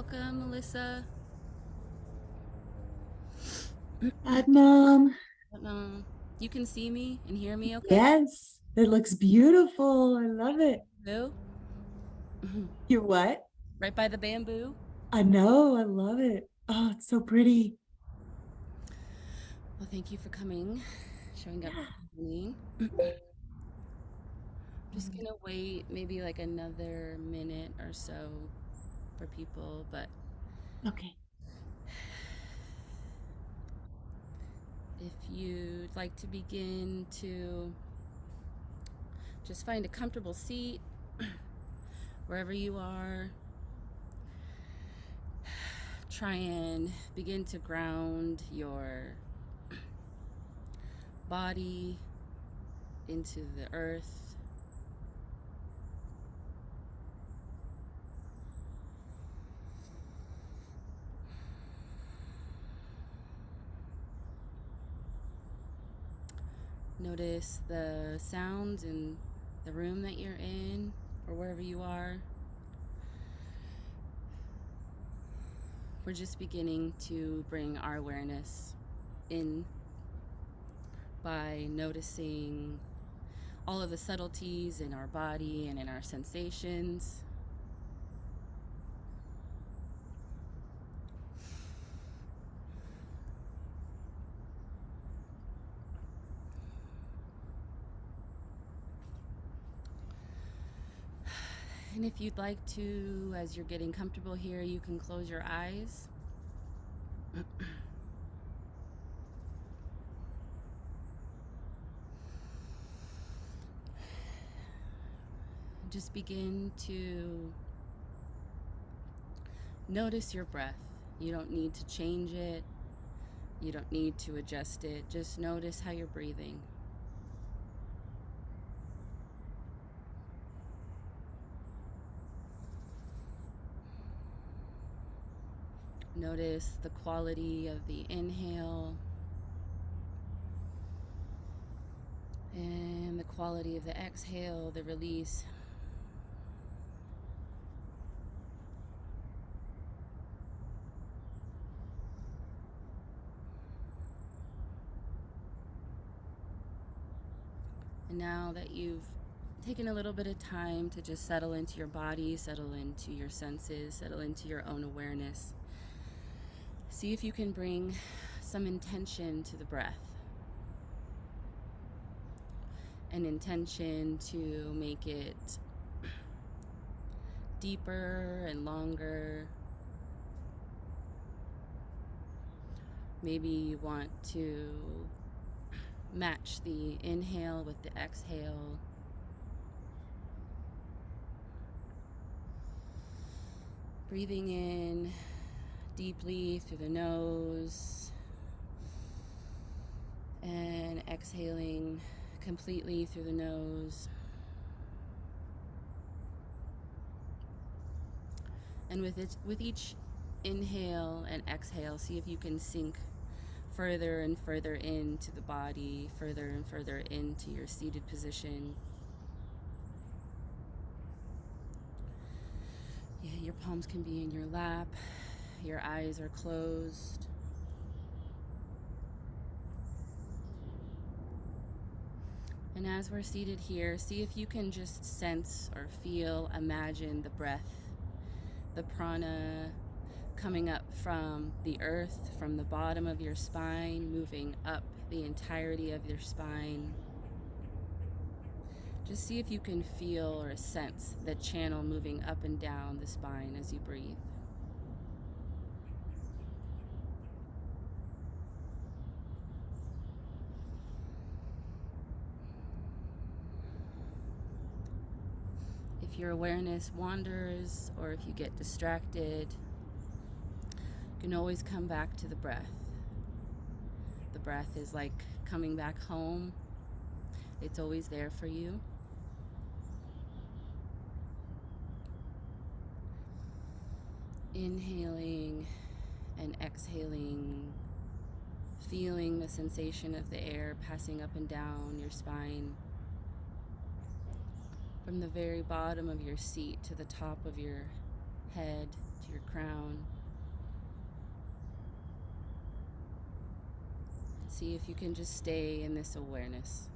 Welcome, Melissa. Hi, Mom. You can see me and hear me, okay? Yes, it looks beautiful. I love it. Boo. You're what? Right by the bamboo. I know. I love it. Oh, it's so pretty. Well, thank you for coming, showing up with me. Just gonna wait maybe like another minute or so for people, but Okay. if you'd like to begin to just find a comfortable seat wherever you are, try and begin to ground your body into the earth. Notice the sounds in the room that you're in or wherever you are. We're just beginning to bring our awareness in by noticing all of the subtleties in our body and in our sensations. And if you'd like to, as you're getting comfortable here, you can close your eyes. Just begin to notice your breath. You don't need to change it. You don't need to adjust it. Just notice how you're breathing. Notice the quality of the inhale and the quality of the exhale, the release. And now that you've taken a little bit of time to just settle into your body, settle into your senses, settle into your own awareness, see if you can bring some intention to the breath. An intention to make it deeper and longer. Maybe you want to match the inhale with the exhale. Breathing in deeply through the nose and exhaling completely through the nose. And with each inhale and exhale, see if you can sink further and further into the body, further and further into your seated position. Yeah, your palms can be in your lap, your eyes are closed. And as we're seated here, see if you can just sense or feel, imagine the breath, the prana coming up from the earth, from the bottom of your spine, moving up the entirety of your spine. Just see if you can feel or sense the channel moving up and down the spine as you breathe. If your awareness wanders or if you get distracted, you can always come back to the breath. The breath is like coming back home. It's always there for you. Inhaling and exhaling, feeling the sensation of the air passing up and down your spine, from the very bottom of your seat to the top of your head, to your crown. See if you can just stay in this awareness.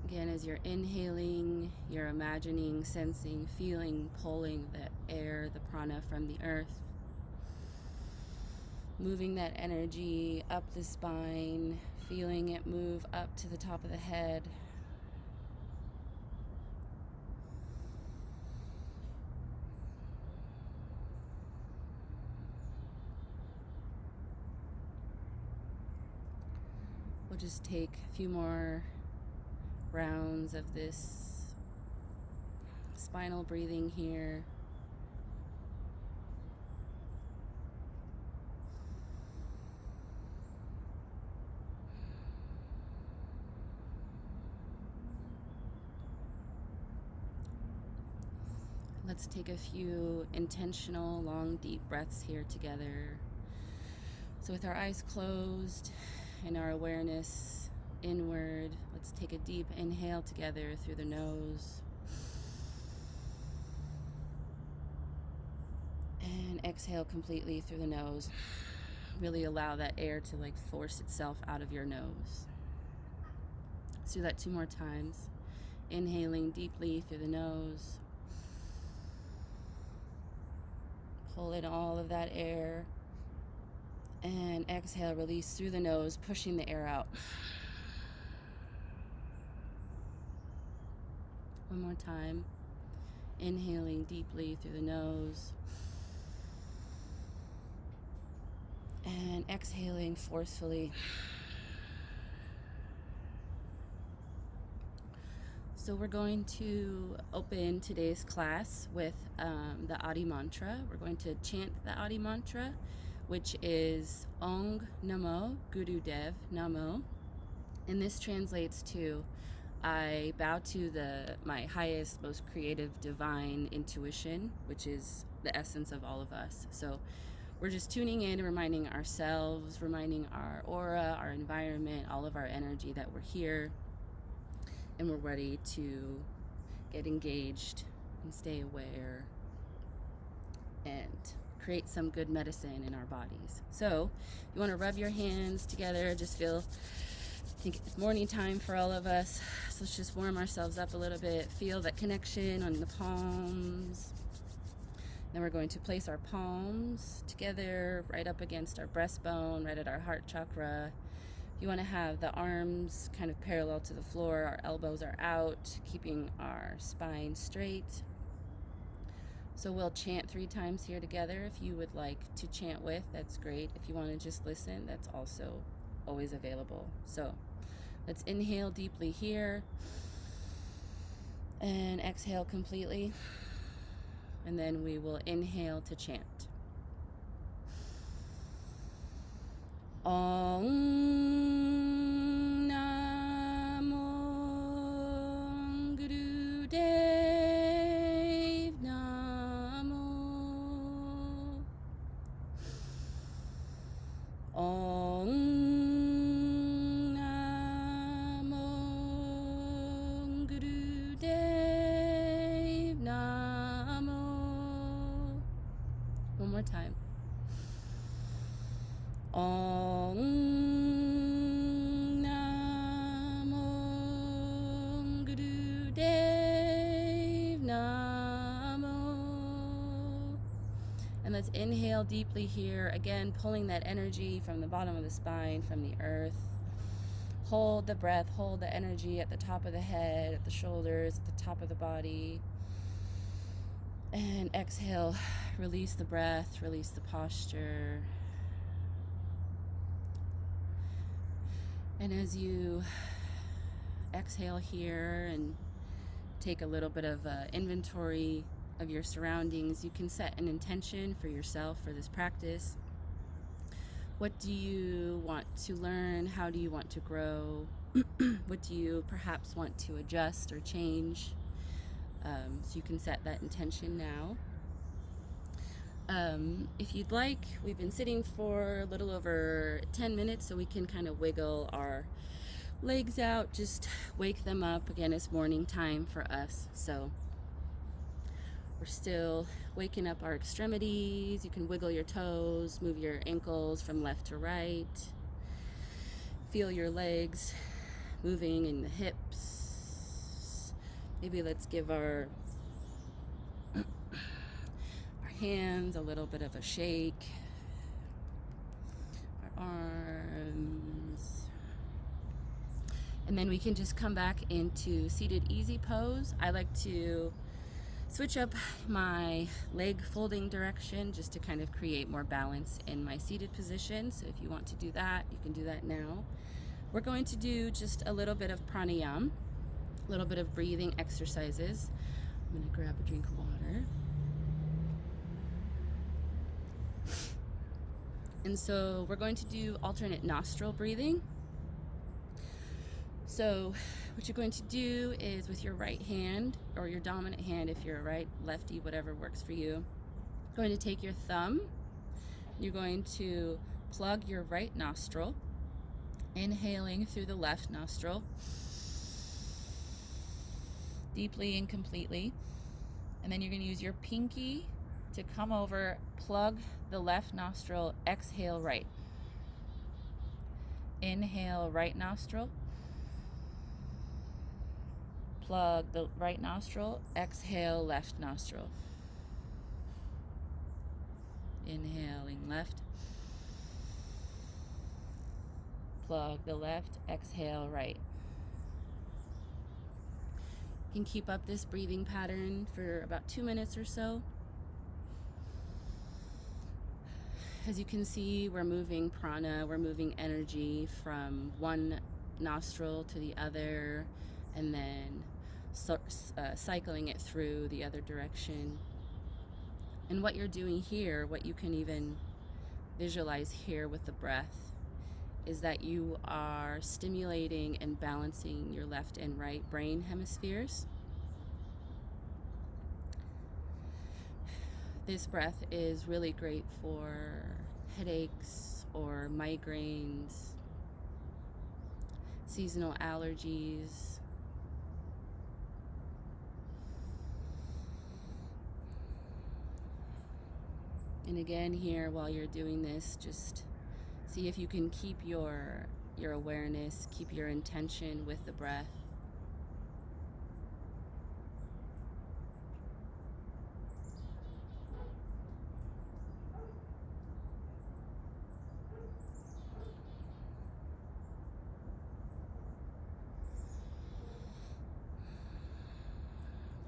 Again, as you're inhaling, you're imagining, sensing, feeling, pulling the air, the prana from the earth, moving that energy up the spine, feeling it move up to the top of the head. We'll just take a few more rounds of this spinal breathing here. Let's take a few intentional, long, deep breaths here together. So with our eyes closed and our awareness inward, let's take a deep inhale together through the nose. And exhale completely through the nose. Really allow that air to force itself out of your nose. Let's do that 2 more times. Inhaling deeply through the nose. Pull in all of that air. And exhale, release through the nose, pushing the air out. One more time. Inhaling deeply through the nose. And exhaling forcefully. So we're going to open today's class with the Adi mantra. We're going to chant the Adi mantra, which is Ong Namo Gurudev Namo. And this translates to, I bow to my highest, most creative, divine intuition, which is the essence of all of us. So we're just tuning in and reminding ourselves, reminding our aura, our environment, all of our energy that we're here and we're ready to get engaged and stay aware and create some good medicine in our bodies. So you want to rub your hands together, just feel, I think it's morning time for all of us. So let's just warm ourselves up a little bit, feel that connection on the palms. Then we're going to place our palms together right up against our breastbone, right at our heart chakra. You want to have the arms kind of parallel to the floor. Our elbows are out, keeping our spine straight. So we'll chant 3 times here together. If you would like to chant with, that's great. If you want to just listen, that's also always available. So let's inhale deeply here and exhale completely. And then we will inhale to chant. Om Namo Gurudev Namo. Om Namo Gurudev Namo. One more time. Om Namo Gurudev Namo. And let's inhale deeply here. Again, pulling that energy from the bottom of the spine, from the earth. Hold the breath, hold the energy at the top of the head, at the shoulders, at the top of the body. And exhale, release the breath, release the posture. And as you exhale here and take a little bit of inventory of your surroundings, you can set an intention for yourself for this practice. What do you want to learn? How do you want to grow? What do you perhaps want to adjust or change? So you can set that intention now. If you'd like, we've been sitting for a little over 10 minutes, so we can kind of wiggle our legs out, just wake them up. Again, it's morning time for us, so we're still waking up our extremities. You can wiggle your toes, move your ankles from left to right. Feel your legs moving in the hips. Maybe let's give our hands a little bit of a shake. Our arms. And then we can just come back into seated easy pose. I like to switch up my leg folding direction just to kind of create more balance in my seated position. So if you want to do that, you can do that now. We're going to do just a little bit of pranayama, a little bit of breathing exercises. I'm going to grab a drink of water. And so we're going to do alternate nostril breathing. So what you're going to do is with your right hand, or your dominant hand if you're a right, lefty, whatever works for you, going to take your thumb. You're going to plug your right nostril, inhaling through the left nostril, deeply and completely. And then you're going to use your pinky to come over, plug the left nostril, exhale right. Inhale right nostril, plug the right nostril, exhale left nostril. Inhaling left, plug the left, exhale right. You can keep up this breathing pattern for about 2 minutes or so. As you can see, we're moving prana, we're moving energy from one nostril to the other, and then cycling it through the other direction. And what you're doing here, what you can even visualize here with the breath, is that you are stimulating and balancing your left and right brain hemispheres. This breath is really great for headaches or migraines, seasonal allergies. And again here, while you're doing this, just see if you can keep your awareness, keep your intention with the breath.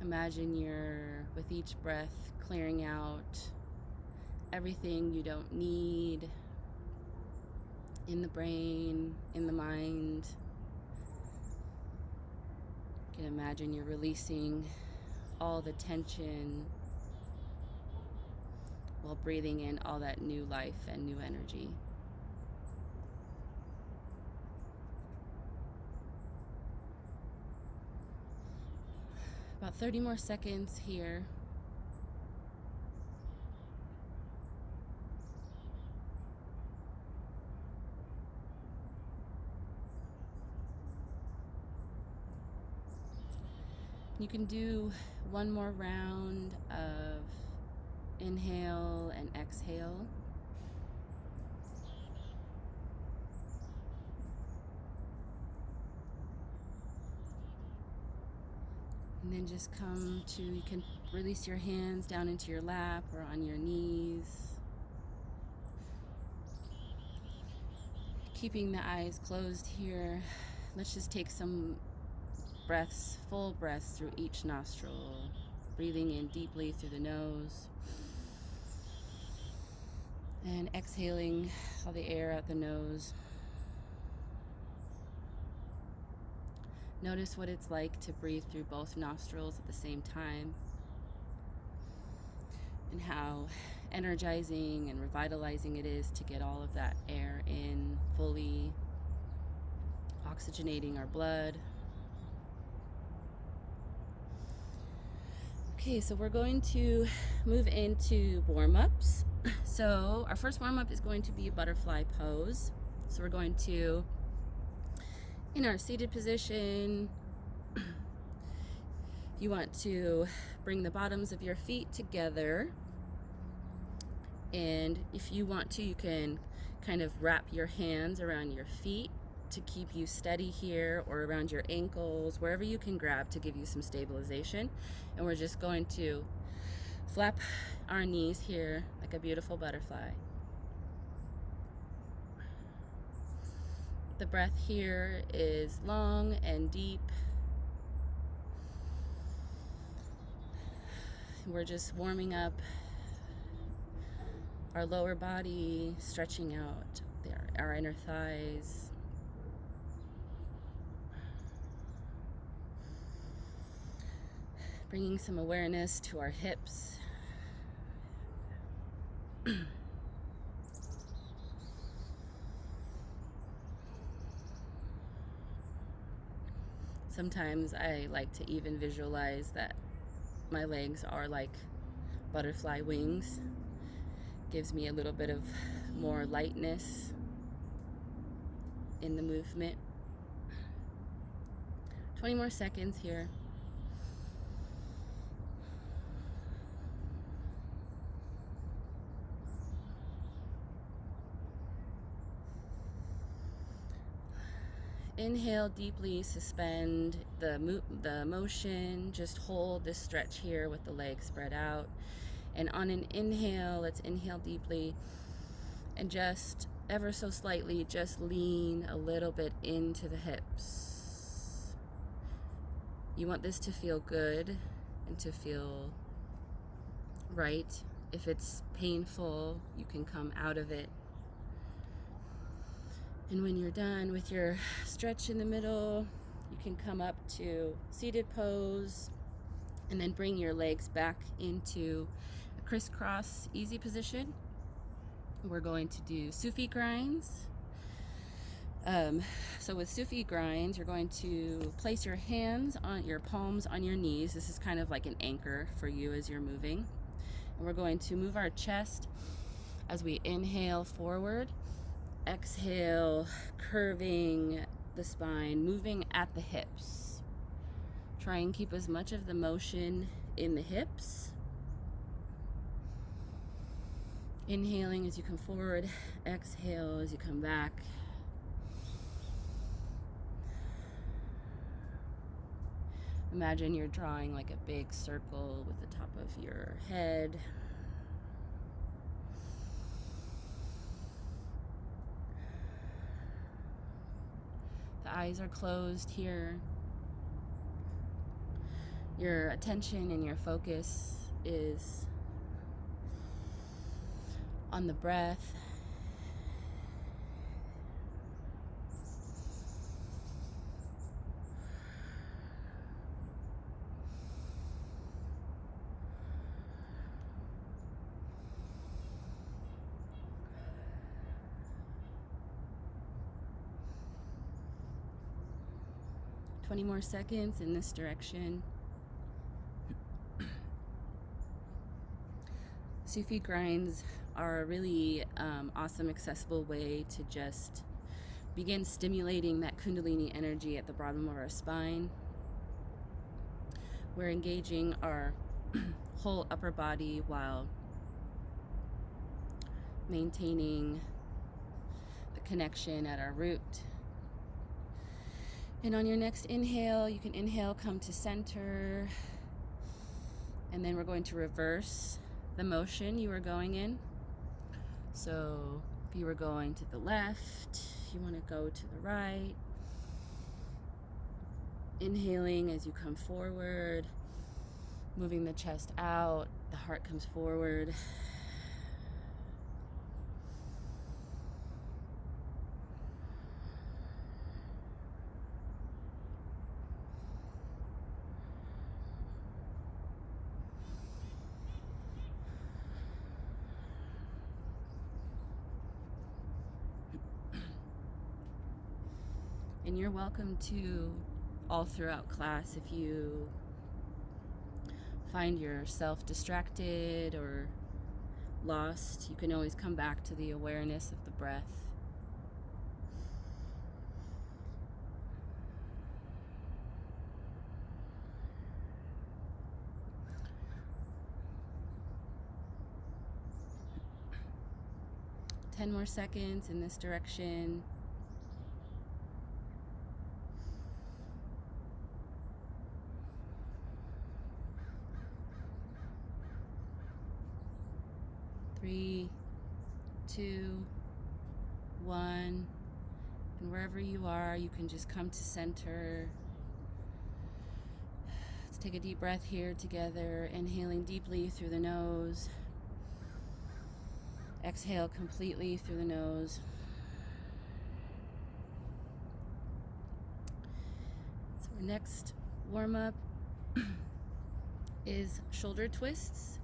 Imagine you're, with each breath, clearing out everything you don't need in the brain, in the mind. You can imagine you're releasing all the tension while breathing in all that new life and new energy. About 30 more seconds here. You can do one more round of inhale and exhale. And then just come to, you can release your hands down into your lap or on your knees. Keeping the eyes closed here. Let's just take some breaths, full breaths through each nostril. Breathing in deeply through the nose. And exhaling all the air out the nose. Notice what it's like to breathe through both nostrils at the same time, and how energizing and revitalizing it is to get all of that air in fully, oxygenating our blood. Okay, so we're going to move into warm-ups. So our first warm-up is going to be a butterfly pose. So we're going to In our seated position, you want to bring the bottoms of your feet together. And if you want to, you can kind of wrap your hands around your feet to keep you steady here, or around your ankles, wherever you can grab to give you some stabilization. And we're just going to flap our knees here like a beautiful butterfly. The breath here is long and deep. We're just warming up our lower body, stretching out our inner thighs. Bringing some awareness to our hips. Sometimes I like to even visualize that my legs are like butterfly wings. Gives me a little bit of more lightness in the movement. 20 more seconds here. Inhale deeply, suspend the motion, just hold this stretch here with the legs spread out. And on an inhale, let's inhale deeply and just ever so slightly, just lean a little bit into the hips. You want this to feel good and to feel right. If it's painful, you can come out of it. And when you're done with your stretch in the middle, you can come up to seated pose and then bring your legs back into a crisscross easy position. We're going to do Sufi grinds. So with Sufi grinds, you're going to place your hands on your palms on your knees. This is kind of like an anchor for you as you're moving. And we're going to move our chest as we inhale forward. Exhale, curving the spine, moving at the hips. Try and keep as much of the motion in the hips. Inhaling as you come forward, exhale as you come back. Imagine you're drawing like a big circle with the top of your head. The eyes are closed here. Your attention and your focus is on the breath. Twenty more seconds in this direction. Sufi grinds are a really awesome, accessible way to just begin stimulating that Kundalini energy at the bottom of our spine. We're engaging our whole upper body while maintaining the connection at our root. And on your next inhale, you can inhale, come to center, and then we're going to reverse the motion you were going in. So if you were going to the left, you want to go to the right. Inhaling as you come forward, moving the chest out, the heart comes forward. And you're welcome to, all throughout class, if you find yourself distracted or lost, you can always come back to the awareness of the breath. 10 more seconds in this direction. Three, two, one. And wherever you are, you can just come to center. Let's take a deep breath here together, inhaling deeply through the nose. Exhale completely through the nose. So our next warm-up is shoulder twists.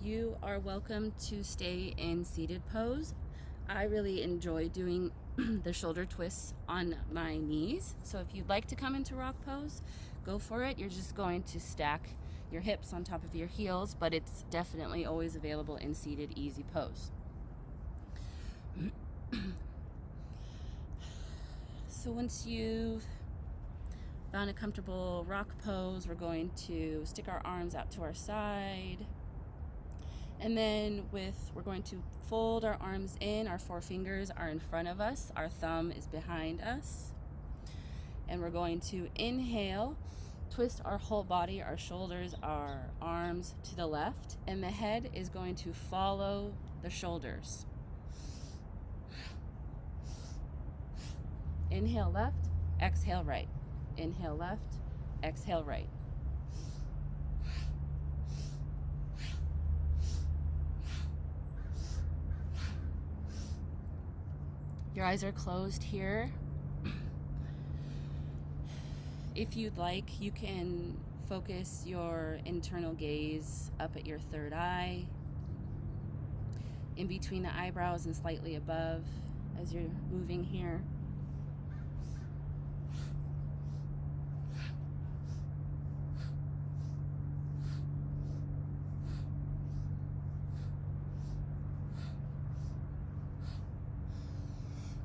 You are welcome to stay in seated pose. I really enjoy doing the shoulder twists on my knees. So if you'd like to come into rock pose, go for it. You're just going to stack your hips on top of your heels, but it's definitely always available in seated easy pose. So once you've found a comfortable rock pose, we're going to stick our arms out to our side. And then we're going to fold our arms in. Our four fingers are in front of us. Our thumb is behind us. And we're going to inhale, twist our whole body, our shoulders, our arms to the left. And the head is going to follow the shoulders. Inhale left, exhale right. Inhale left, exhale right. Your eyes are closed here. If you'd like, you can focus your internal gaze up at your third eye, in between the eyebrows and slightly above as you're moving here.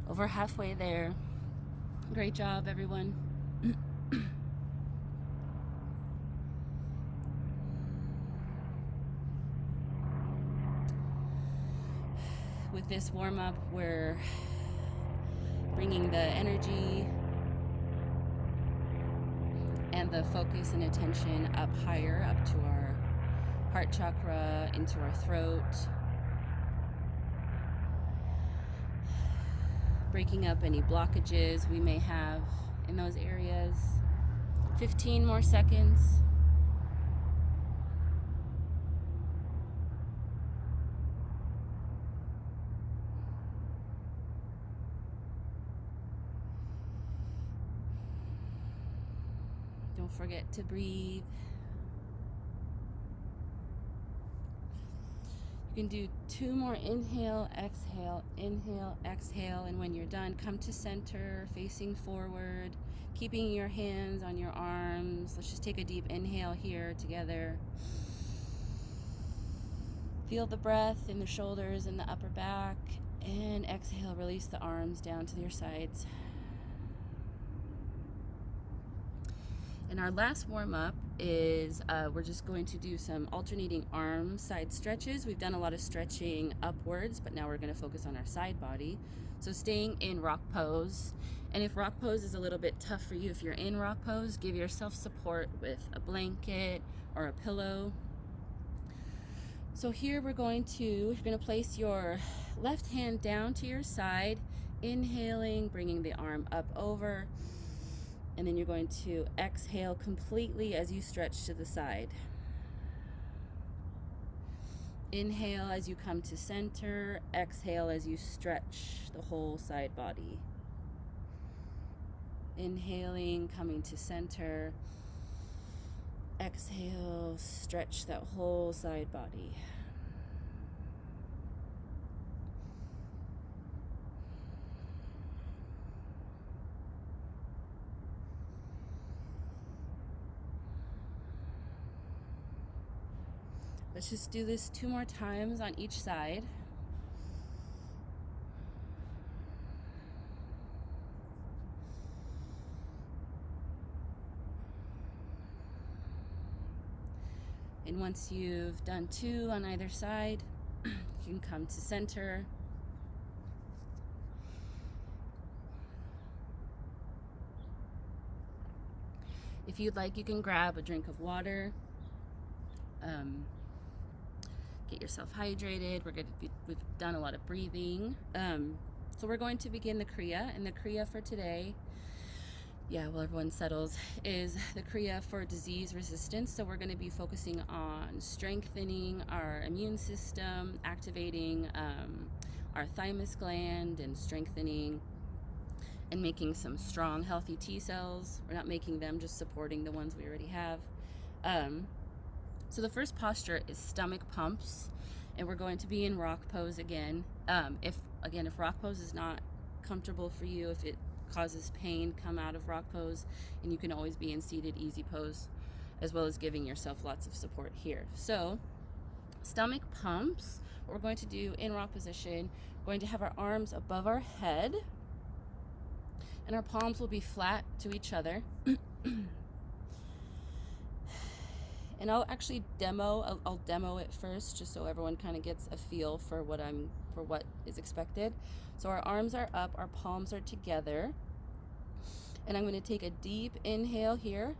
Over halfway there. Great job, everyone. With this warm-up, we're bringing the energy and the focus and attention up higher, up to our heart chakra, into our throat. Breaking up any blockages we may have in those areas. 15 more seconds. Don't forget to breathe. You can do 2 more inhale, exhale, and when you're done, come to center, facing forward, keeping your hands on your arms. Let's just take a deep inhale here together. Feel the breath in the shoulders and the upper back, and exhale, release the arms down to your sides. And our last warm-up is we're just going to do some alternating arm side stretches. We've done a lot of stretching upwards, but now we're going to focus on our side body. So staying in rock pose. And if rock pose is a little bit tough for you, if you're in rock pose, give yourself support with a blanket or a pillow. So here you're going to place your left hand down to your side, inhaling, bringing the arm up over. And then you're going to exhale completely as you stretch to the side. Inhale as you come to center. Exhale as you stretch the whole side body. Inhaling, coming to center. Exhale, stretch that whole side body. Let's just do this 2 more times on each side. And once you've done 2 on either side, you can come to center. If you'd like, you can grab a drink of water. Get yourself hydrated. We've done a lot of breathing. So we're going to begin the Kriya, and the Kriya for today, while everyone settles, is the Kriya for disease resistance. So we're going to be focusing on strengthening our immune system, activating our thymus gland, and strengthening and making some strong, healthy T cells. We're not making them, just supporting the ones we already have. So the first posture is stomach pumps, and we're going to be in rock pose again. If rock pose is not comfortable for you, if it causes pain, come out of rock pose, and you can always be in seated easy pose, as well as giving yourself lots of support here. So stomach pumps, what we're going to do in rock position, we're going to have our arms above our head, and our palms will be flat to each other. And I'll actually I'll demo it first, just so everyone kind of gets a feel for what is expected. So our arms are up, our palms are together, and I'm going to take a deep inhale here.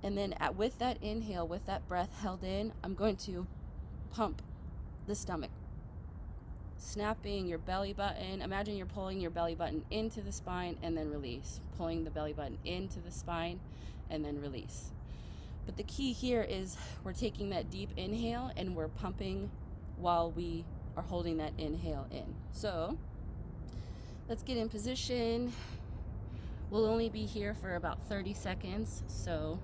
And then with that inhale, with that breath held in, I'm going to pump the stomach, snapping your belly button. Imagine you're pulling your belly button into the spine and then release, pulling the belly button into the spine and then release. But the key here is we're taking that deep inhale and we're pumping while we are holding that inhale in. So let's get in position. We'll only be here for about 30 seconds, so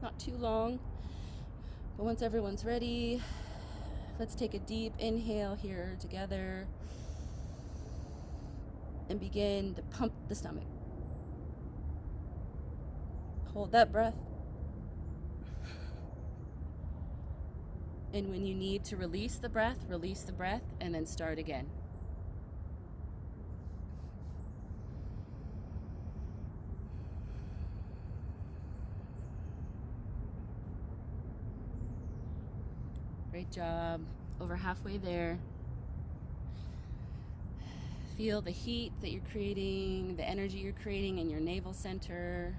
not too long. But once everyone's ready, let's take a deep inhale here together and begin to pump the stomach. Hold that breath. And when you need to release the breath, and then start again. Great job. Over halfway there. Feel the heat that you're creating, the energy you're creating in your navel center.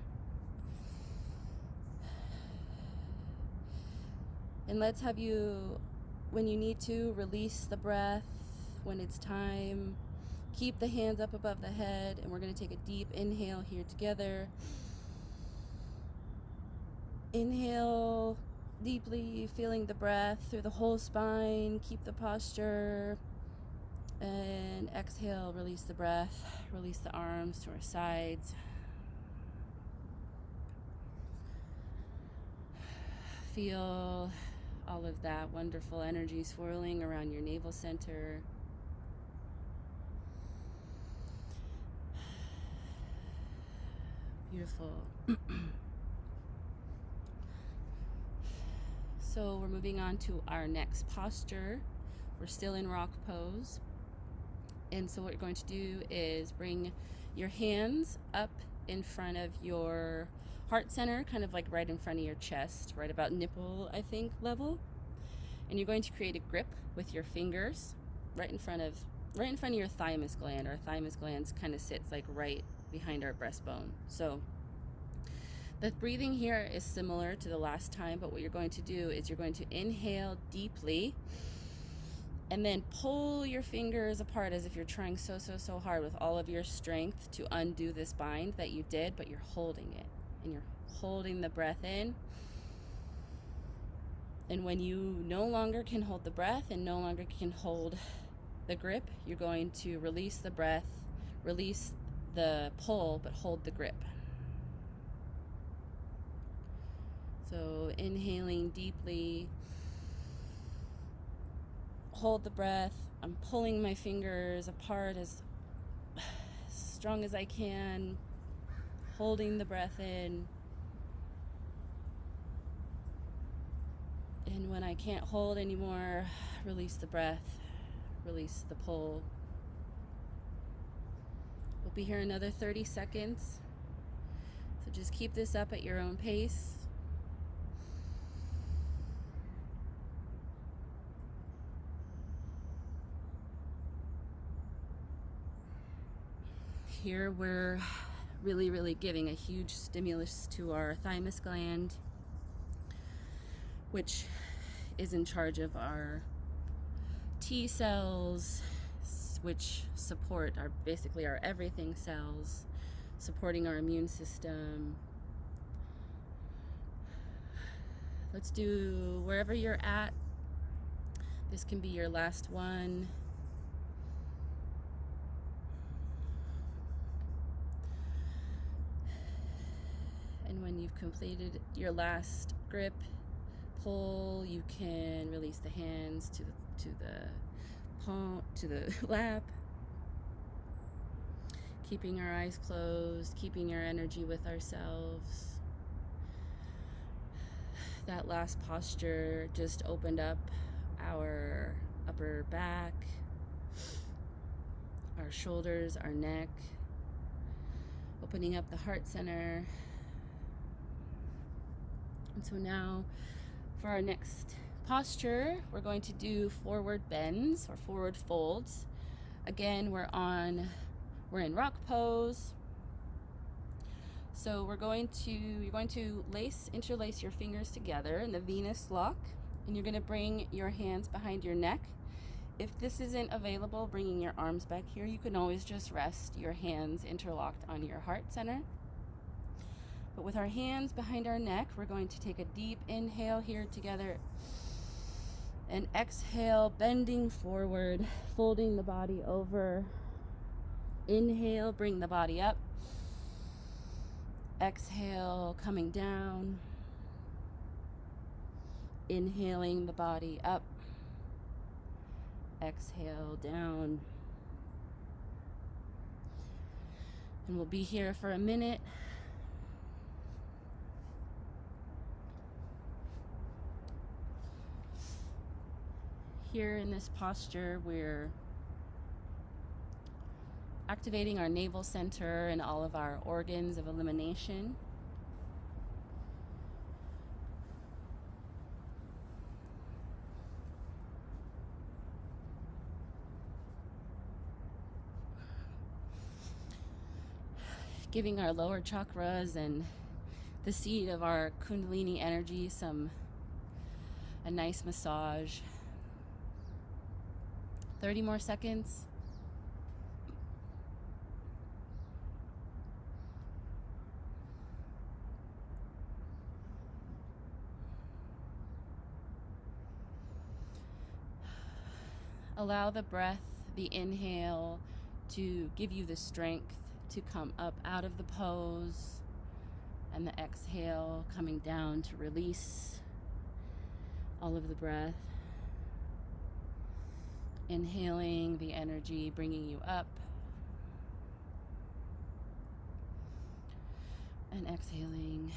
And let's have you, when you need to, release the breath when it's time. Keep the hands up above the head, and we're going to take a deep inhale here together. Inhale deeply, feeling the breath through the whole spine. Keep the posture. And exhale, release the breath. Release the arms to our sides. Feel all of that wonderful energy swirling around your navel center. Beautiful. So we're moving on to our next posture. We're still in rock pose. And so what you're going to do is bring your hands up in front of your heart center, kind of like right in front of your chest, right about nipple, I think, level. And you're going to create a grip with your fingers right in front of your thymus gland. Our thymus gland kind of sits like right behind our breastbone. So the breathing here is similar to the last time, but what you're going to do is you're going to inhale deeply and then pull your fingers apart as if you're trying so hard with all of your strength to undo this bind that you did, but you're holding it. And you're holding the breath in. And when you no longer can hold the breath and no longer can hold the grip, you're going to release the breath, release the pull, but hold the grip. So inhaling deeply, hold the breath. I'm pulling my fingers apart as strong as I can, holding the breath in. And when I can't hold anymore, release the breath, release the pull. We'll be here another 30 seconds. So just keep this up at your own pace. Here we're really giving a huge stimulus to our thymus gland, which is in charge of our T cells, which support our basically our everything cells, supporting our immune system. Let's do wherever you're at. This can be your last one. And when you've completed your last grip, pull, you can release the hands to the palm, to the lap, keeping our eyes closed, keeping our energy with ourselves. That last posture just opened up our upper back, our shoulders, our neck, opening up the heart center. And so now for our next posture, we're going to do forward bends or forward folds. Again, we're in rock pose. So you're going to interlace your fingers together in the Venus lock, and you're going to bring your hands behind your neck. If this isn't available, bringing your arms back here, you can always just rest your hands interlocked on your heart center. But with our hands behind our neck, we're going to take a deep inhale here together and exhale, bending forward, folding the body over. Inhale, bring the body up. Exhale, coming down. Inhaling the body up. Exhale, down. And we'll be here for a minute. Here in this posture, we're activating our navel center and all of our organs of elimination. Giving our lower chakras and the seat of our Kundalini energy a nice massage. 30 more seconds. Allow the breath, the inhale, to give you the strength to come up out of the pose, and the exhale coming down to release all of the breath. Inhaling the energy, bringing you up, and exhaling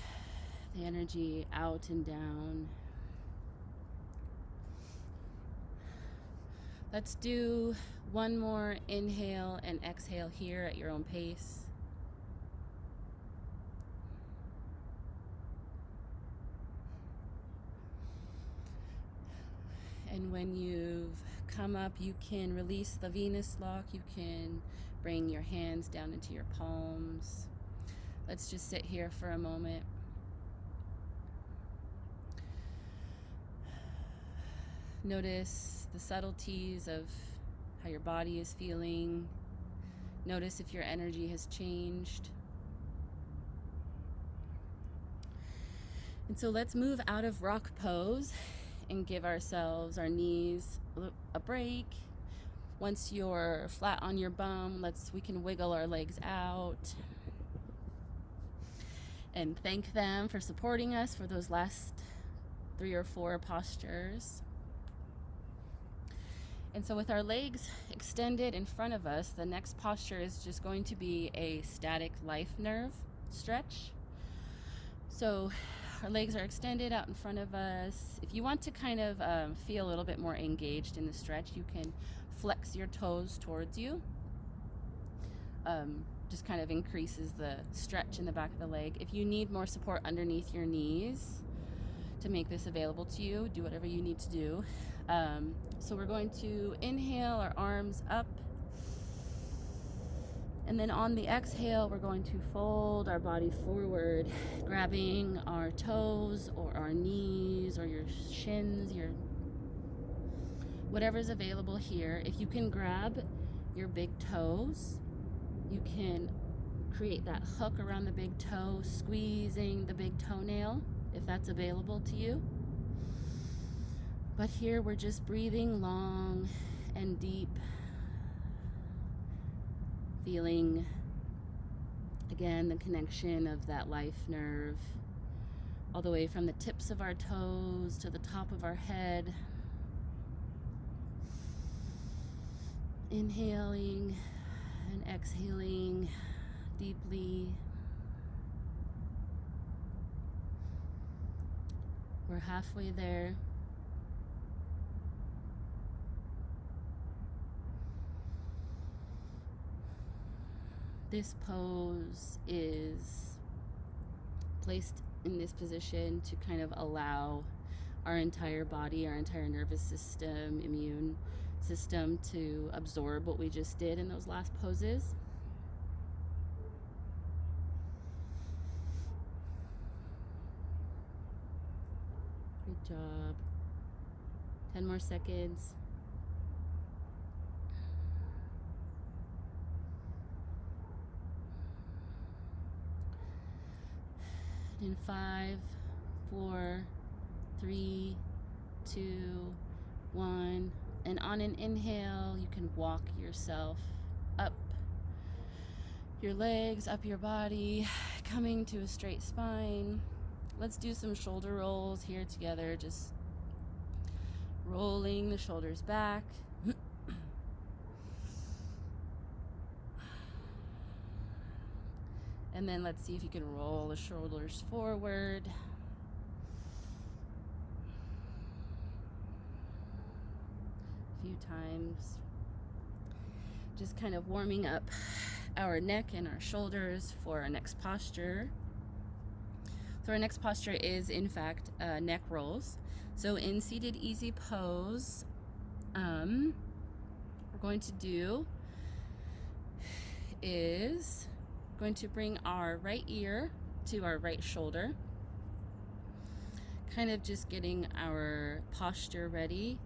the energy out and down. Let's do one more inhale and exhale here at your own pace. And when you've come up, you can release the Venus lock. You can bring your hands down into your palms. Let's just sit here for a moment. Notice the subtleties of how your body is feeling. Notice if your energy has changed. And so let's move out of rock pose and give ourselves, our knees, a break. Once you're flat on your bum, we can wiggle our legs out and thank them for supporting us for those last 3 or 4 postures. And so with our legs extended in front of us, the next posture is just going to be a static life nerve stretch. So our legs are extended out in front of us. If you want to kind of feel a little bit more engaged in the stretch, you can flex your toes towards you. Just kind of increases the stretch in the back of the leg. If you need more support underneath your knees to make this available to you, do whatever you need to do. So we're going to inhale our arms up And then on the exhale, we're going to fold our body forward, grabbing our toes or our knees or your shins, your whatever's available here. If you can grab your big toes, you can create that hook around the big toe, squeezing the big toenail, if that's available to you. But here we're just breathing long and deep, feeling again the connection of that life nerve all the way from the tips of our toes to the top of our head. Inhaling and exhaling deeply. We're halfway there. This pose is placed in this position to kind of allow our entire body, our entire nervous system, immune system to absorb what we just did in those last poses. Good job. 10 more seconds. In 5, 4, 3, 2, 1. And on an inhale, you can walk yourself up your legs, up your body, coming to a straight spine. Let's do some shoulder rolls here together, just rolling the shoulders back. And then let's see if you can roll the shoulders forward. A few times. Just kind of warming up our neck and our shoulders for our next posture. So our next posture is, in fact, neck rolls. So in seated easy pose, we're going to do is going to bring our right ear to our right shoulder, kind of just getting our posture ready.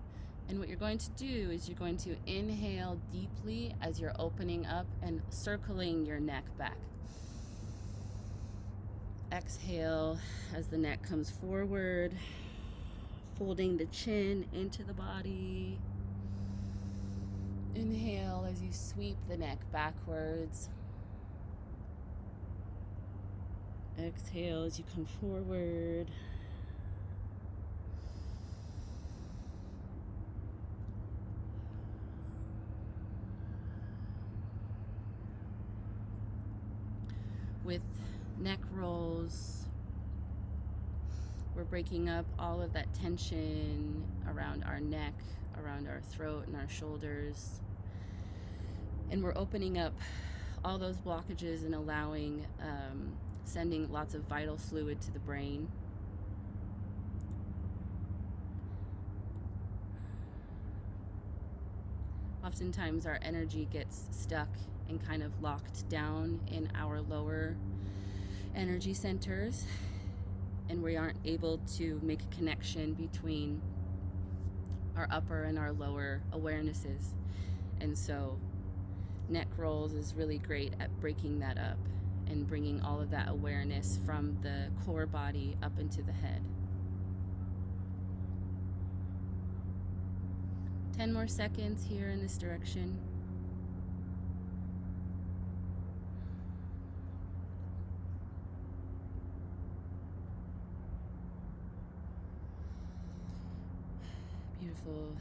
And what you're going to do is you're going to inhale deeply as you're opening up and circling your neck back. Exhale as the neck comes forward, folding the chin into the body. Inhale as you sweep the neck backwards. Exhale as you come forward. With neck rolls, we're breaking up all of that tension around our neck, around our throat and our shoulders. And we're opening up all those blockages and allowing sending lots of vital fluid to the brain. Oftentimes our energy gets stuck and kind of locked down in our lower energy centers, and we aren't able to make a connection between our upper and our lower awarenesses. And so neck rolls is really great at breaking that up and bringing all of that awareness from the core body up into the head. 10 more seconds here in this direction. Beautiful.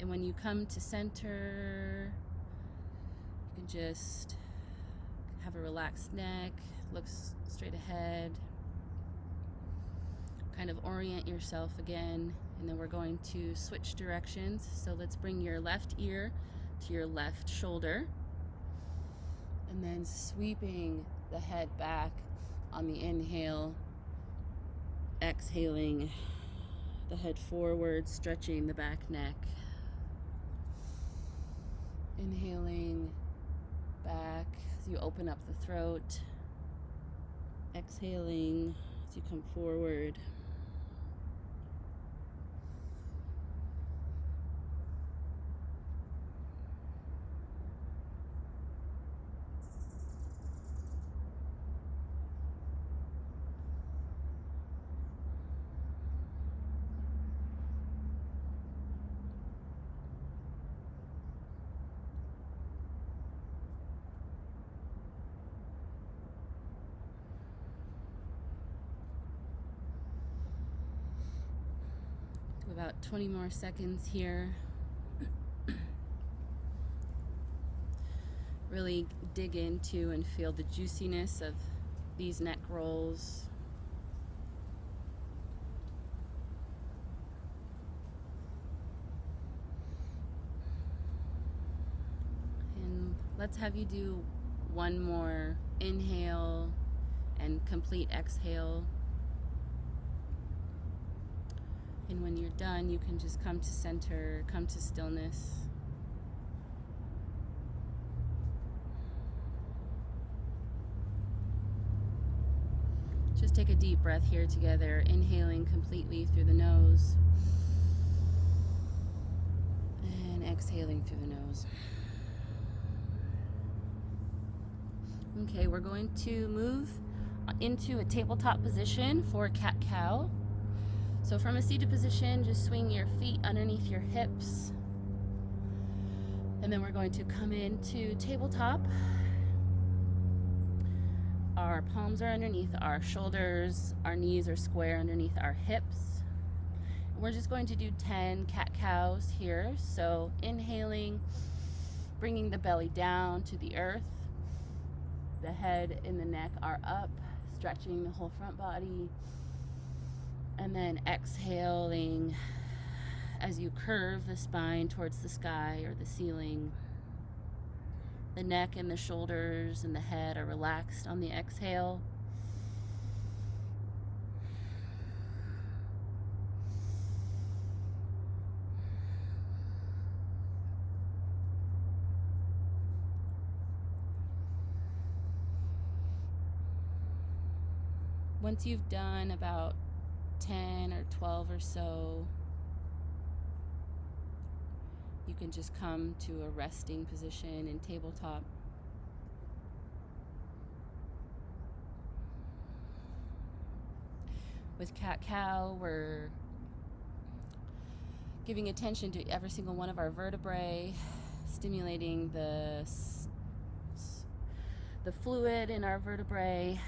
And when you come to center, you can just have a relaxed neck, look straight ahead, kind of orient yourself again, and then we're going to switch directions. So let's bring your left ear to your left shoulder, and then sweeping the head back on the inhale, exhaling the head forward, stretching the back neck. Inhaling back, you open up the throat, exhaling as you come forward. About 20 more seconds here. Really dig into and feel the juiciness of these neck rolls. And let's have you do one more inhale and complete exhale. And when you're done, you can just come to center, come to stillness. Just take a deep breath here together, inhaling completely through the nose and exhaling through the nose. Okay, we're going to move into a tabletop position for cat-cow. So from a seated position, just swing your feet underneath your hips. And then we're going to come into tabletop. Our palms are underneath our shoulders. Our knees are square underneath our hips. We're just going to do 10 cat-cows here. So inhaling, bringing the belly down to the earth. The head and the neck are up, stretching the whole front body. And then exhaling as you curve the spine towards the sky or the ceiling. The neck and the shoulders and the head are relaxed on the exhale. Once you've done about 10 or 12 or so, you can just come to a resting position in tabletop. With cat-cow, we're giving attention to every single one of our vertebrae, stimulating the fluid in our vertebrae.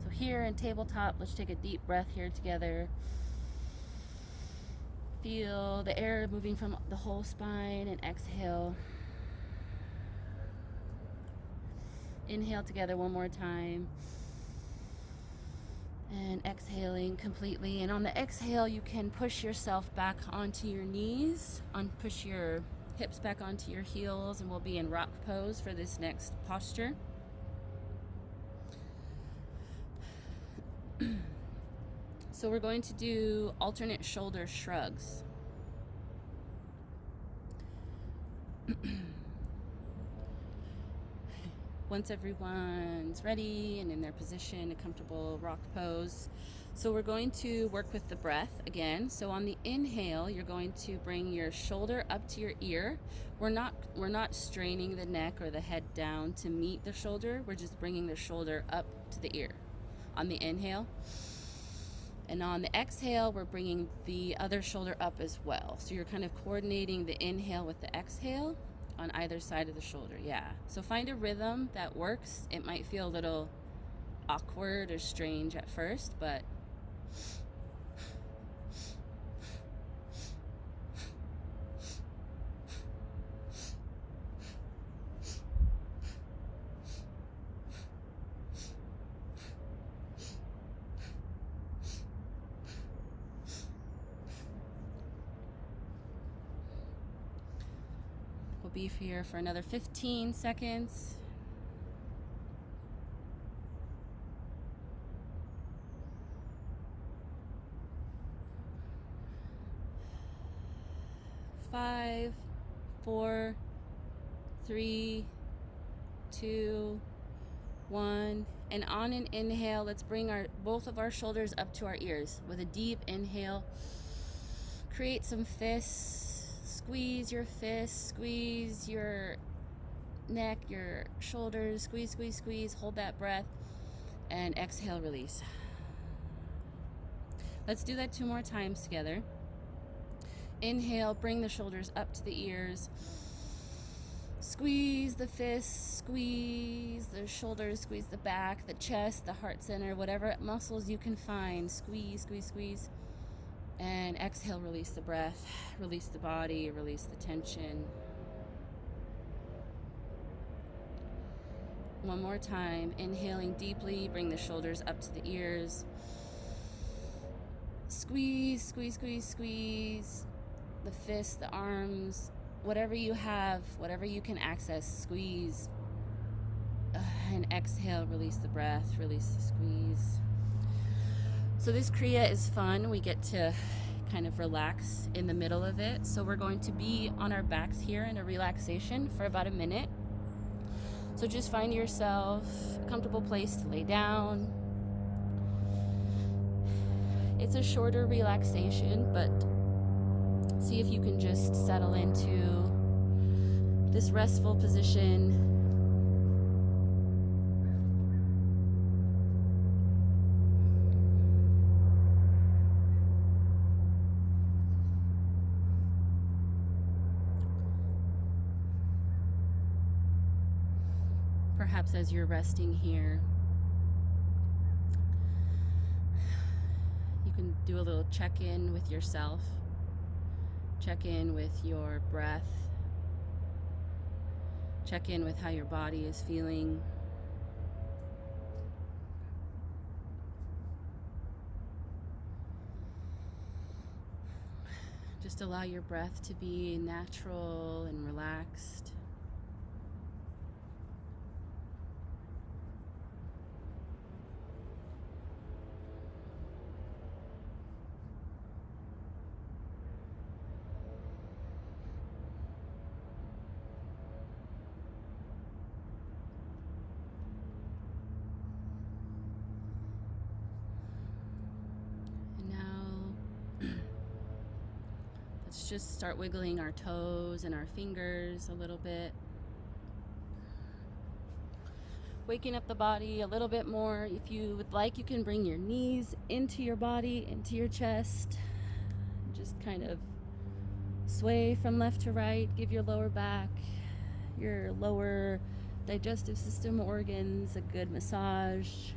So here in tabletop, let's take a deep breath here together. Feel the air moving from the whole spine and exhale. Inhale together one more time. And exhaling completely. And on the exhale, you can push yourself back onto your knees, push your hips back onto your heels, and we'll be in rock pose for this next posture. So we're going to do alternate shoulder shrugs. Once everyone's ready and in their position, a comfortable rock pose. So we're going to work with the breath again. So on the inhale, you're going to bring your shoulder up to your ear. We're not straining the neck or the head down to meet the shoulder. We're just bringing the shoulder up to the ear on the inhale. And on the exhale, we're bringing the other shoulder up as well. So you're kind of coordinating the inhale with the exhale on either side of the shoulder. Yeah. So find a rhythm that works. It might feel a little awkward or strange at first, but we'll be here for another 15 seconds. Five, 4, 3, 2, 1. And on an inhale, let's bring both of our shoulders up to our ears. With a deep inhale, create some fists. Squeeze your fists, squeeze your neck, your shoulders, squeeze, squeeze, squeeze. Hold that breath. And exhale, release. Let's do that 2 more times together. Inhale, bring the shoulders up to the ears. Squeeze the fists, squeeze the shoulders, squeeze the back, the chest, the heart center, whatever muscles you can find. Squeeze, squeeze, squeeze. And exhale, release the breath, release the body, release the tension. One more time, inhaling deeply, bring the shoulders up to the ears. Squeeze, squeeze, squeeze, squeeze. The fists, the arms, whatever you have, whatever you can access, squeeze. And exhale, release the breath, release the squeeze. So this Kriya is fun. We get to kind of relax in the middle of it. So we're going to be on our backs here in a relaxation for about a minute. So just find yourself a comfortable place to lay down. It's a shorter relaxation, but see if you can just settle into this restful position. Perhaps as you're resting here, you can do a little check-in with yourself. Check in with your breath. Check in with how your body is feeling. Just allow your breath to be natural and relaxed. Just start wiggling our toes and our fingers a little bit. Waking up the body a little bit more. If you would like, you can bring your knees into your body, into your chest. Just kind of sway from left to right. Give your lower back, your lower digestive system organs a good massage.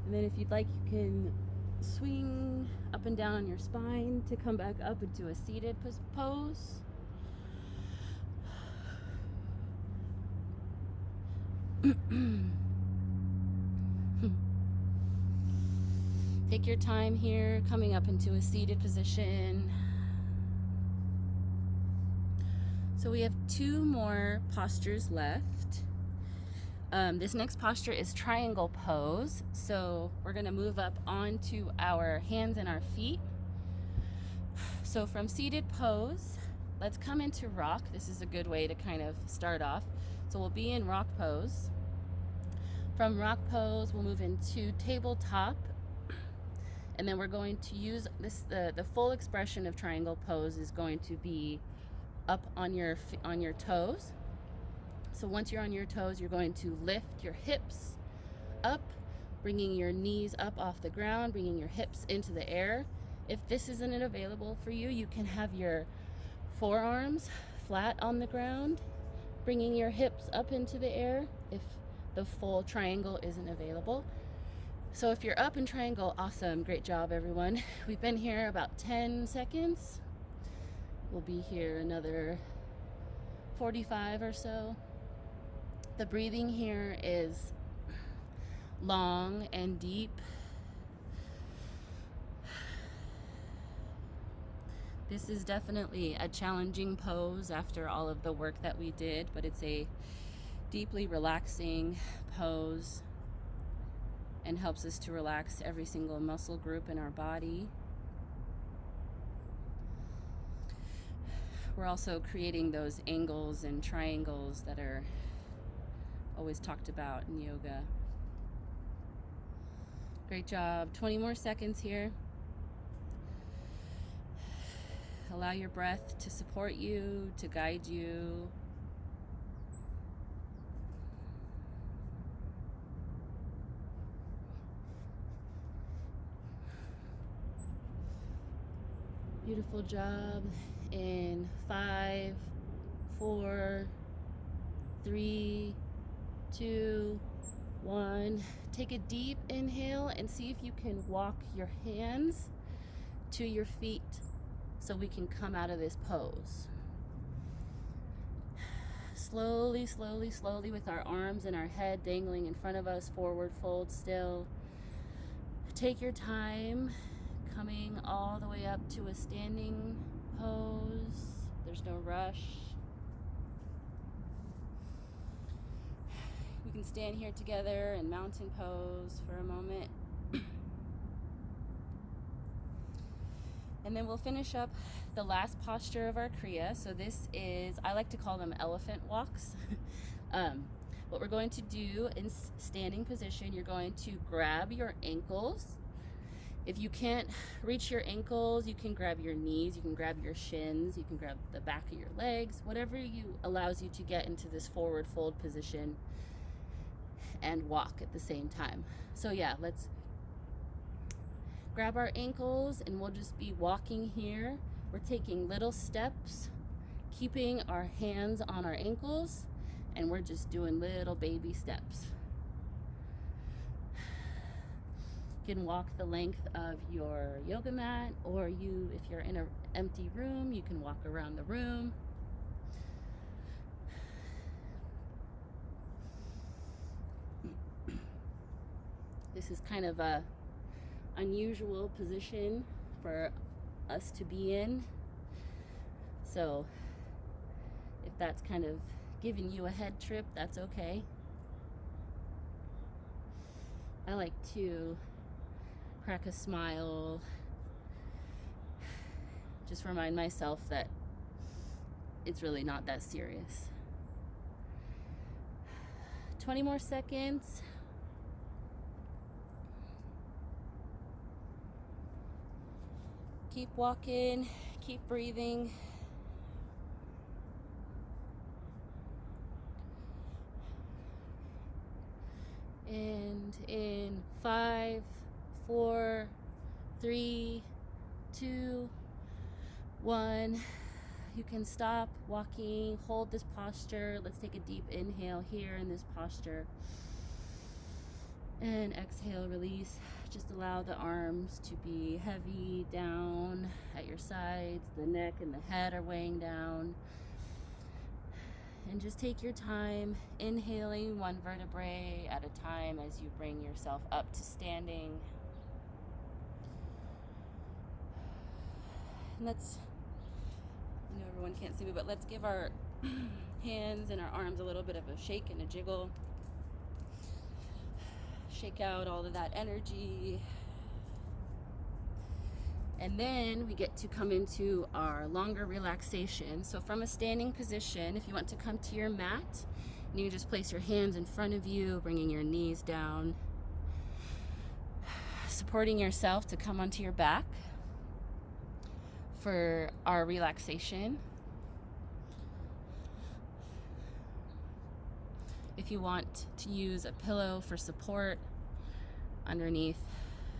And then if you'd like, you can swing up and down your spine to come back up into a seated pose. Take your time here, coming up into a seated position. So we have 2 more postures left. This next posture is triangle pose. So we're gonna move up onto our hands and our feet. So from seated pose, let's come into rock. This is a good way to kind of start off. So we'll be in rock pose. From rock pose, we'll move into tabletop. And then we're going to use this, the full expression of triangle pose is going to be up on your toes. So once you're on your toes, you're going to lift your hips up, bringing your knees up off the ground, bringing your hips into the air. If this isn't available for you, you can have your forearms flat on the ground, bringing your hips up into the air if the full triangle isn't available. So if you're up in triangle, awesome, great job everyone. We've been here about 10 seconds. We'll be here another 45 or so. The breathing here is long and deep. This is definitely a challenging pose after all of the work that we did, but it's a deeply relaxing pose and helps us to relax every single muscle group in our body. we're also creating those angles and triangles that are always talked about in yoga. Great job. 20 more seconds here. Allow your breath to support you, to guide you. Beautiful job. In 5, 4, 3, 2, 1. Take a deep inhale and see if you can walk your hands to your feet so we can come out of this pose. Slowly, slowly, slowly, with our arms and our head dangling in front of us, forward fold still. Take your time coming all the way up to a standing pose. There's no rush. We can stand here together in mountain pose for a moment. And then we'll finish up the last posture of our Kriya. So this is, I like to call them elephant walks. What we're going to do in standing position, you're going to grab your ankles. If you can't reach your ankles, you can grab your knees, you can grab your shins, you can grab the back of your legs, whatever allows you to get into this forward fold position and walk at the same time. So yeah, let's grab our ankles and we'll just be walking here. We're taking little steps, keeping our hands on our ankles, and we're just doing little baby steps. You can walk the length of your yoga mat, or if you're in an empty room, you can walk around the room. This is kind of a unusual position for us to be in. So if that's kind of giving you a head trip, that's okay. I like to crack a smile, just remind myself that it's really not that serious. 20 more seconds. Keep walking, keep breathing. And in 5, 4, 3, 2, 1. You can stop walking, hold this posture. Let's take a deep inhale here in this posture. And exhale, release. Just allow the arms to be heavy down at your sides. The neck and the head are weighing down. And just take your time, inhaling one vertebrae at a time as you bring yourself up to standing. And let's, I know everyone can't see me, but let's give our hands and our arms a little bit of a shake and a jiggle. Shake out all of that energy. And then we get to come into our longer relaxation. So from a standing position, if you want to come to your mat, you can just place your hands in front of you, bringing your knees down, supporting yourself to come onto your back for our relaxation. If you want to use a pillow for support underneath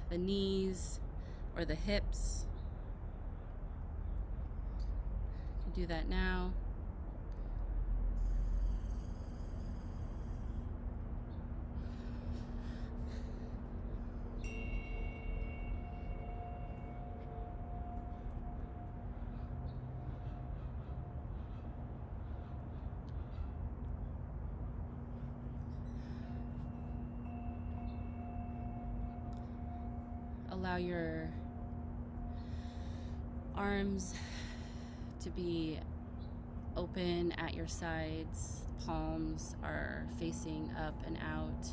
the knees or the hips, you can do that now. Allow your arms to be open at your sides. Palms are facing up and out.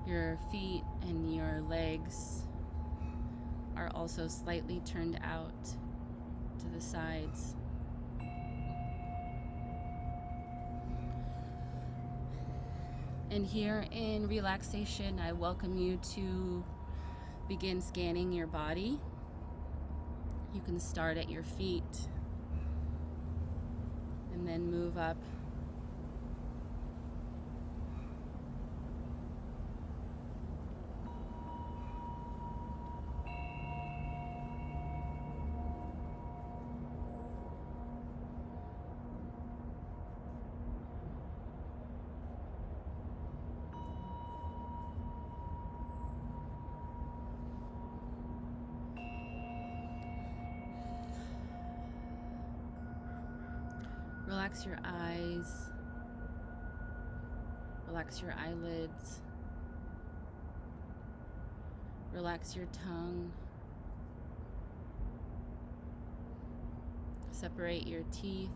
Your feet and your legs are also slightly turned out to the sides. And here in relaxation, I welcome you to begin scanning your body. You can start at your feet and then move up. Relax your eyes, relax your eyelids, relax your tongue, separate your teeth,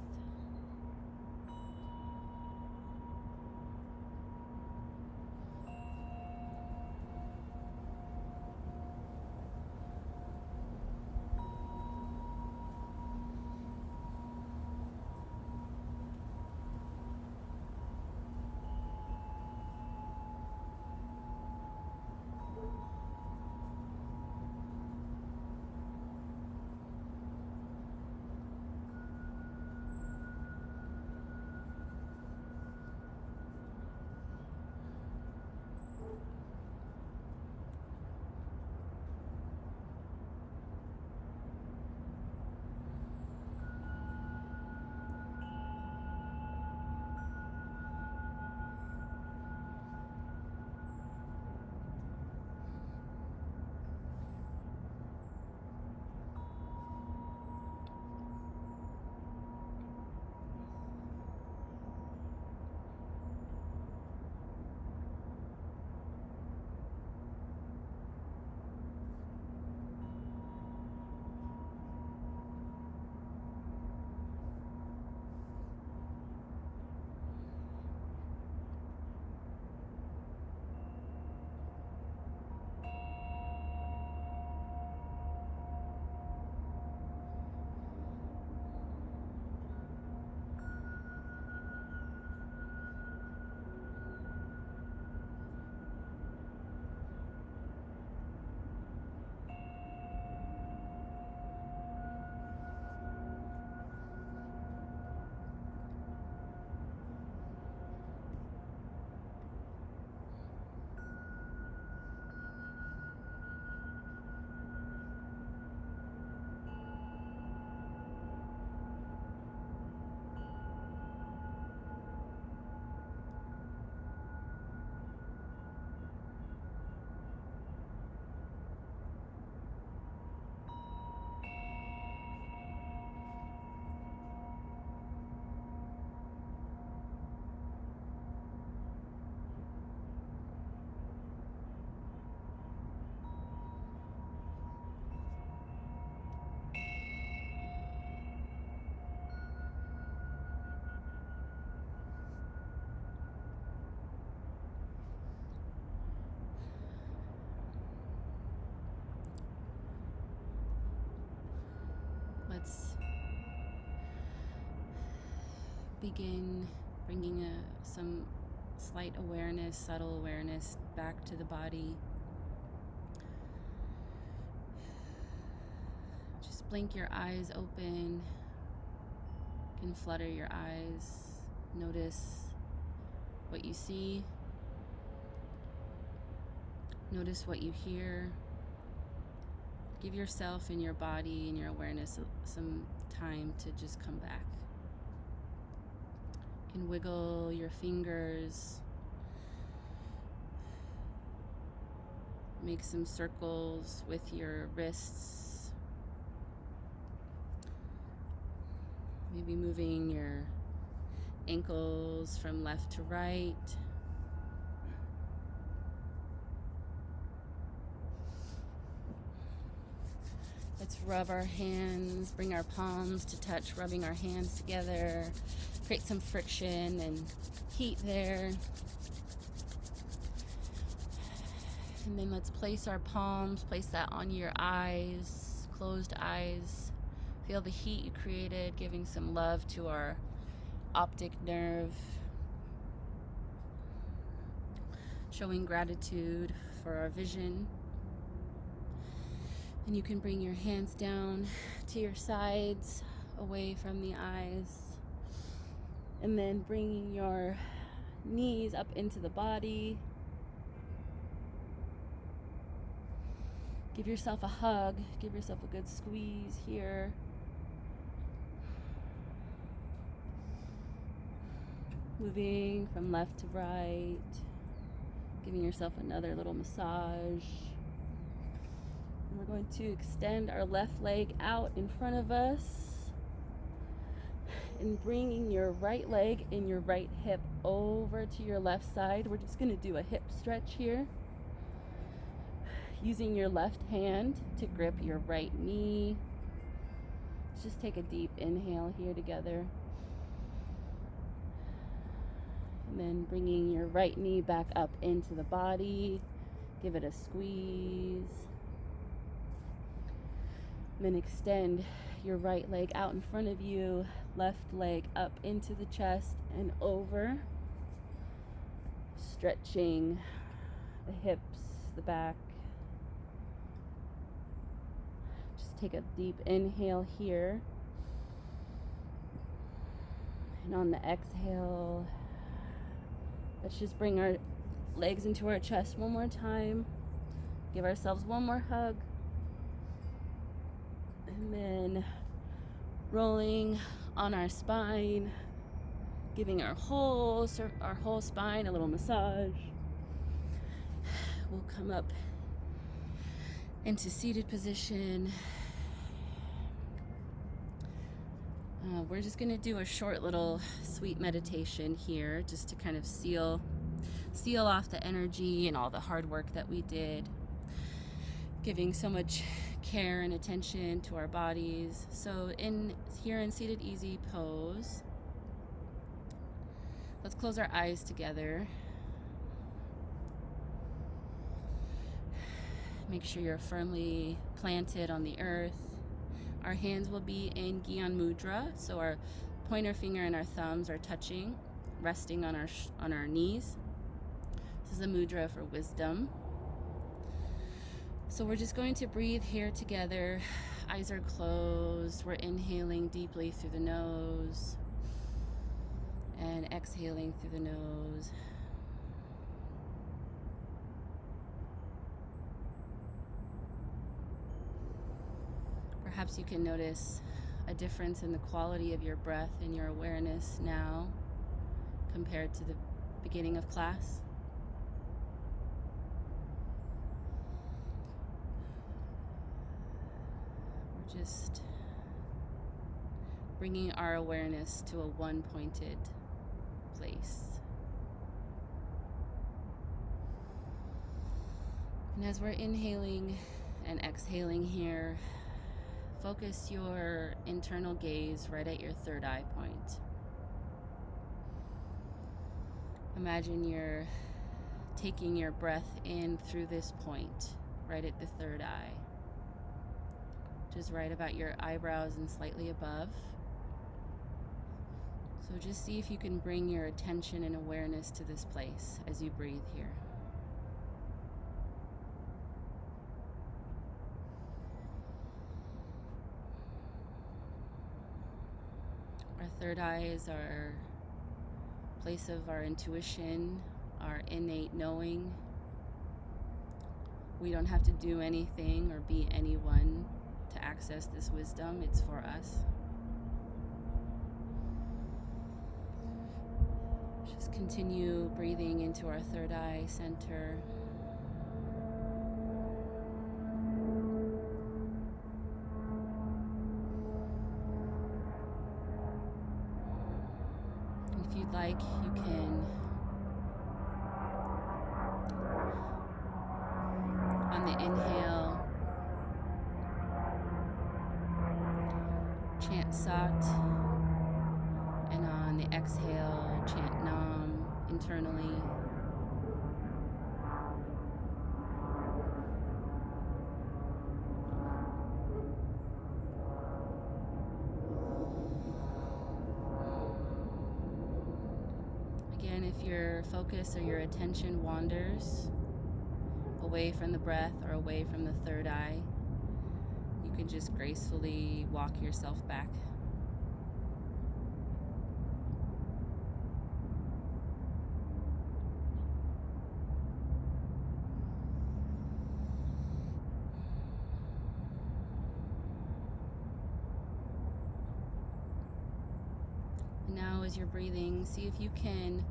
Let's begin bringing some slight awareness, subtle awareness back to the body. Just blink your eyes open. You can flutter your eyes. Notice what you see. Notice what you hear. Give yourself and your body and your awareness some time to just come back. You can wiggle your fingers. Make some circles with your wrists. Maybe moving your ankles from left to right. Let's rub our hands, bring our palms to touch, rubbing our hands together. Create some friction and heat there. And then let's place our palms, place that on your eyes, closed eyes. Feel the heat you created, giving some love to our optic nerve. Showing gratitude for our vision. And you can bring your hands down to your sides, away from the eyes. And then bringing your knees up into the body. Give yourself a hug. Give yourself a good squeeze here. Moving from left to right. Giving yourself another little massage. And we're going to extend our left leg out in front of us. And bringing your right leg and your right hip over to your left side. We're just going to do a hip stretch here. Using your left hand to grip your right knee. Let's just take a deep inhale here together. And then bringing your right knee back up into the body. Give it a squeeze. And then extend your right leg out in front of you. Left leg up into the chest and over. Stretching the hips, the back. Just take a deep inhale here. And on the exhale, let's just bring our legs into our chest one more time. Give ourselves one more hug. And then rolling on our spine, giving our whole spine a little massage. We'll come up into seated position. We're just going to do a short little sweet meditation here, just to kind of seal off the energy and all the hard work that we did, giving so much care and attention to our bodies. So here in seated easy pose, let's close our eyes together. Make sure you're firmly planted on the earth. Our hands will be in Gyan Mudra, so our pointer finger and our thumbs are touching, resting on our knees. This is a mudra for wisdom. So we're just going to breathe here together. Eyes are closed. We're inhaling deeply through the nose and exhaling through the nose. Perhaps you can notice a difference in the quality of your breath and your awareness now compared to the beginning of class. We're just bringing our awareness to a one-pointed place. And as we're inhaling and exhaling here, focus your internal gaze right at your third eye point. Imagine you're taking your breath in through this point, right at the third eye, just right about your eyebrows and slightly above. So just see if you can bring your attention and awareness to this place as you breathe here. Our third eye is our place of our intuition, our innate knowing. We don't have to do anything or be anyone to access this wisdom. It's for us. Just continue breathing into our third eye center. If you'd like, you can, on the inhale, chant Sat, and on the exhale, chant Nam internally. if your focus or your attention wanders away from the breath or away from the third eye, you can just gracefully walk yourself back. Now, as you're breathing, see if you can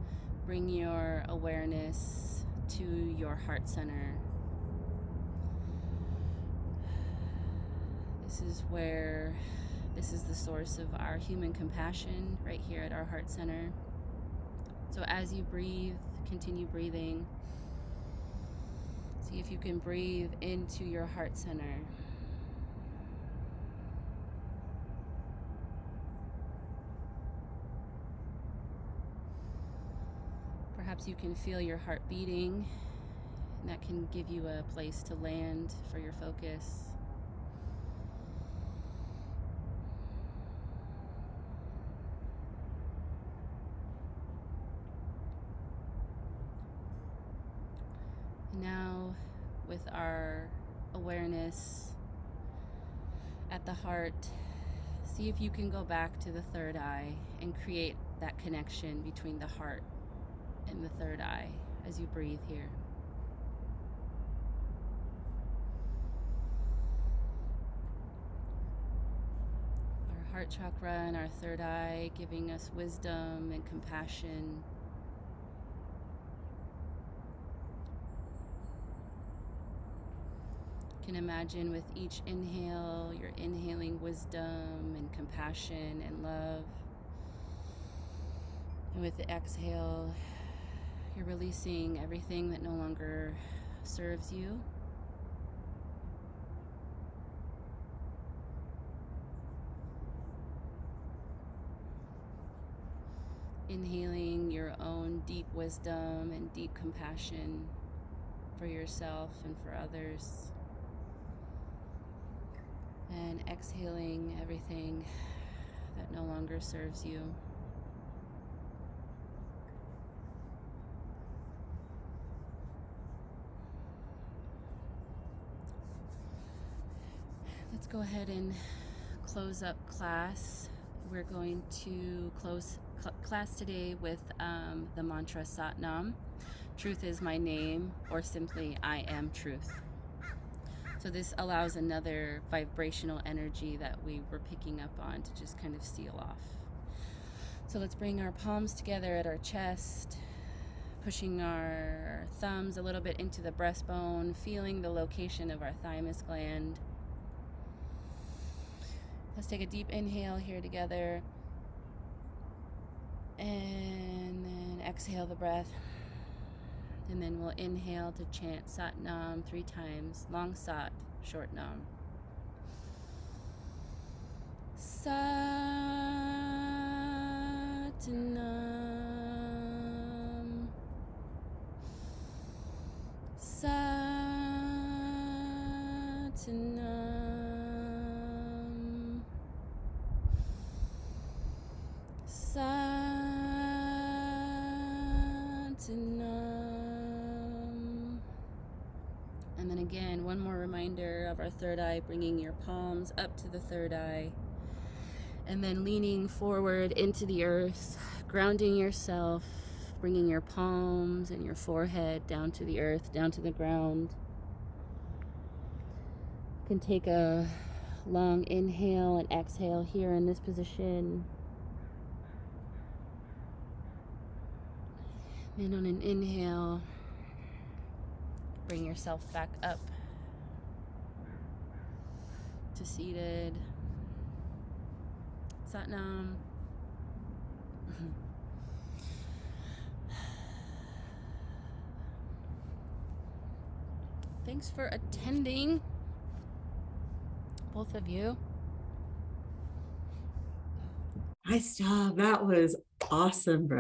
bring your awareness to your heart center. This is the source of our human compassion, right here at our heart center. So as you breathe, continue breathing. See if you can breathe into your heart center. Perhaps you can feel your heart beating, and that can give you a place to land for your focus. Now, with our awareness at the heart, see if you can go back to the third eye and create that connection between the heart and the third eye as you breathe here. Our heart chakra and our third eye giving us wisdom and compassion. You can imagine with each inhale, you're inhaling wisdom and compassion and love. And with the exhale, you're releasing everything that no longer serves you. Inhaling your own deep wisdom and deep compassion for yourself and for others. And exhaling everything that no longer serves you. Let's go ahead and close up class. We're going to close class today with the mantra Satnam. Truth is my name, or simply I am truth. So this allows another vibrational energy that we were picking up on to just kind of seal off. So let's bring our palms together at our chest, pushing our thumbs a little bit into the breastbone, feeling the location of our thymus gland. Let's take a deep inhale here together, and then exhale the breath. And then we'll inhale to chant Satnam 3 times. Long Sat, short Nam. Satnam. Satnam. Satnam. And then again, one more reminder of our third eye, bringing your palms up to the third eye. And then leaning forward into the earth, grounding yourself, bringing your palms and your forehead down to the earth, down to the ground. You can take a long inhale and exhale here in this position. And on an inhale, bring yourself back up to seated. Satnam. Thanks for attending, both of you. Nice job. That was awesome, Brooke.